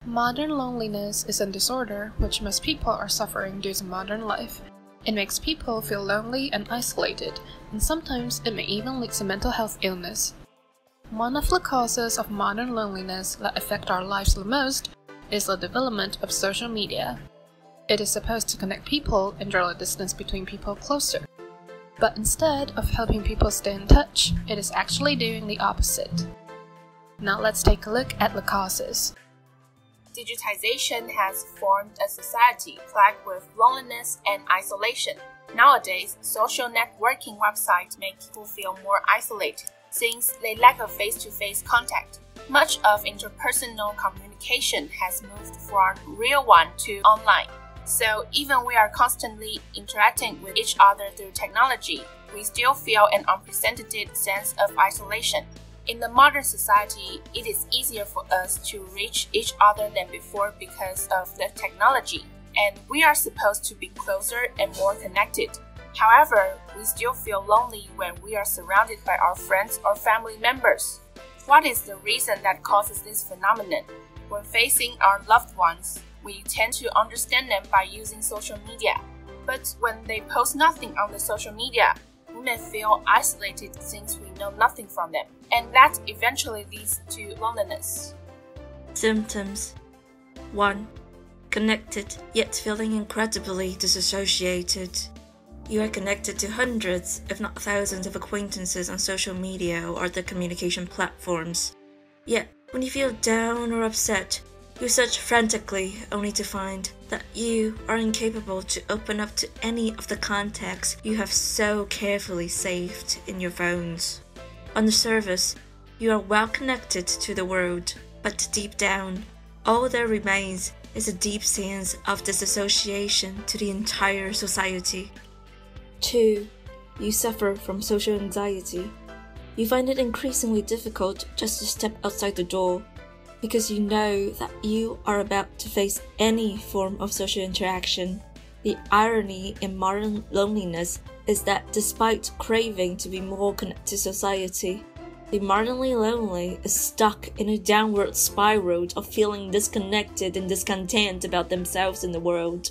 Modern loneliness is a disorder which most people are suffering due to modern life. It makes people feel lonely and isolated, and sometimes it may even lead to mental health illness. One of the causes of modern loneliness that affect our lives the most is the development of social media. It is supposed to connect people and draw the distance between people closer. But instead of helping people stay in touch, it is actually doing the opposite. Now let's take a look at the causes. Digitization has formed a society plagued with loneliness and isolation. Nowadays, social networking websites make people feel more isolated since they lack a face-to-face contact. Much of interpersonal communication has moved from real one to online. So even we are constantly interacting with each other through technology, we still feel an unprecedented sense of isolation. In the modern society, it is easier for us to reach each other than before because of the technology, and we are supposed to be closer and more connected. However, we still feel lonely when we are surrounded by our friends or family members. What is the reason that causes this phenomenon? When facing our loved ones, we tend to understand them by using social media. But when they post nothing on the social media, we may feel isolated since we know nothing from them, and that eventually leads to loneliness. Symptoms 1. Connected, yet feeling incredibly disassociated. You are connected to hundreds, if not thousands of acquaintances on social media or other communication platforms. Yet, when you feel down or upset, you search frantically only to find that you are incapable to open up to any of the contacts you have so carefully saved in your phones. On the surface, you are well connected to the world, but deep down, all there remains is a deep sense of disassociation to the entire society. 2. You suffer from social anxiety. You find it increasingly difficult just to step outside the door, because you know that you are about to face any form of social interaction. The irony in modern loneliness is that despite craving to be more connected to society, the modernly lonely is stuck in a downward spiral of feeling disconnected and discontent about themselves and the world.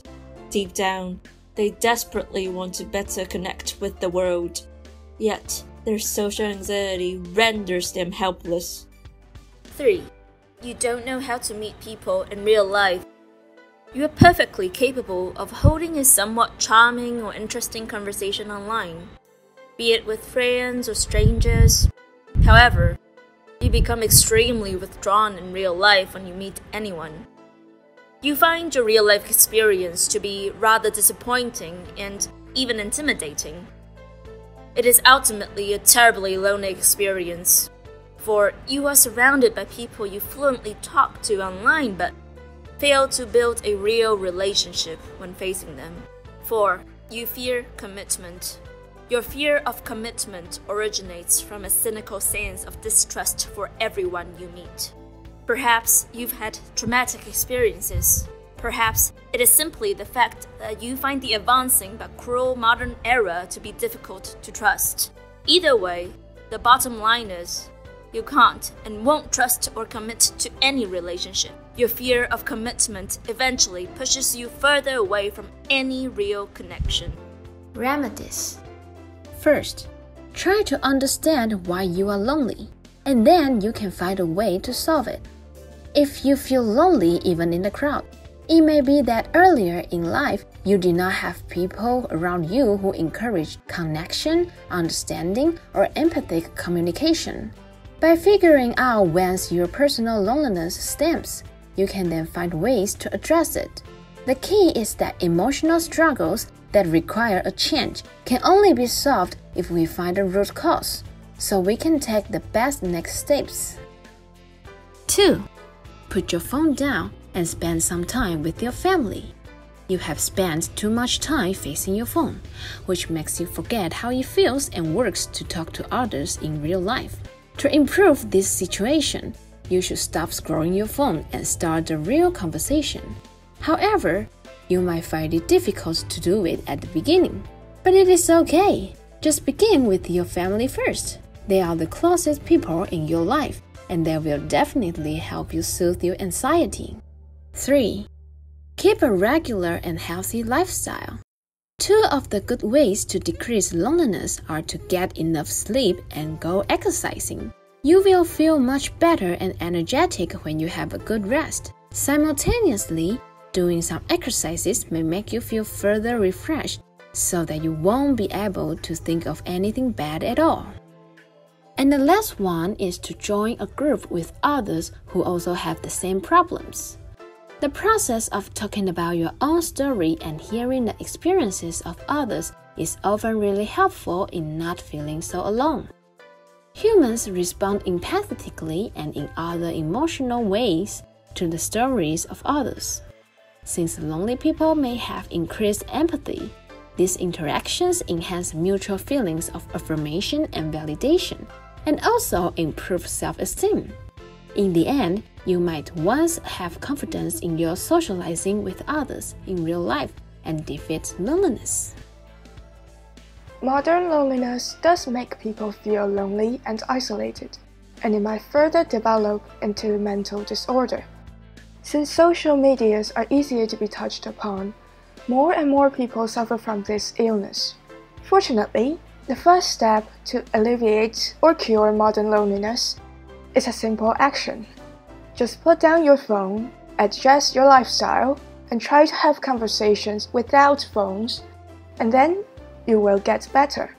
Deep down, they desperately want to better connect with the world, yet their social anxiety renders them helpless. 3. You don't know how to meet people in real life. You are perfectly capable of holding a somewhat charming or interesting conversation online, be it with friends or strangers. However, you become extremely withdrawn in real life when you meet anyone. You find your real-life experience to be rather disappointing and even intimidating. It is ultimately a terribly lonely experience, for you are surrounded by people you fluently talk to online but fail to build a real relationship when facing them. 4. You fear commitment. Your fear of commitment originates from a cynical sense of distrust for everyone you meet. Perhaps you've had traumatic experiences. Perhaps it is simply the fact that you find the advancing but cruel modern era to be difficult to trust. Either way, the bottom line is, you can't and won't trust or commit to any relationship. Your fear of commitment eventually pushes you further away from any real connection. Remedies. First, try to understand why you are lonely, and then you can find a way to solve it. If you feel lonely even in the crowd, it may be that earlier in life you did not have people around you who encouraged connection, understanding, or empathic communication. By figuring out whence your personal loneliness stems, you can then find ways to address it. The key is that emotional struggles that require a change can only be solved if we find a root cause, so we can take the best next steps. 2. Put your phone down and spend some time with your family. You have spent too much time facing your phone, which makes you forget how it feels and works to talk to others in real life. To improve this situation, you should stop scrolling your phone and start a real conversation. However, you might find it difficult to do it at the beginning, but it is okay. Just begin with your family first. They are the closest people in your life, and they will definitely help you soothe your anxiety. 3. Keep a regular and healthy lifestyle. 2 of the good ways to decrease loneliness are to get enough sleep and go exercising. You will feel much better and energetic when you have a good rest. Simultaneously, doing some exercises may make you feel further refreshed so that you won't be able to think of anything bad at all. And the last one is to join a group with others who also have the same problems. The process of talking about your own story and hearing the experiences of others is often really helpful in not feeling so alone. Humans respond empathetically and in other emotional ways to the stories of others. Since lonely people may have increased empathy, these interactions enhance mutual feelings of affirmation and validation, and also improve self-esteem. In the end, you might once have confidence in your socializing with others in real life and defeat loneliness. Modern loneliness does make people feel lonely and isolated, and it might further develop into mental disorder. Since social medias are easier to be touched upon, more and more people suffer from this illness. Fortunately, the first step to alleviate or cure modern loneliness is a simple action. Just put down your phone, adjust your lifestyle, and try to have conversations without phones, and then you will get better.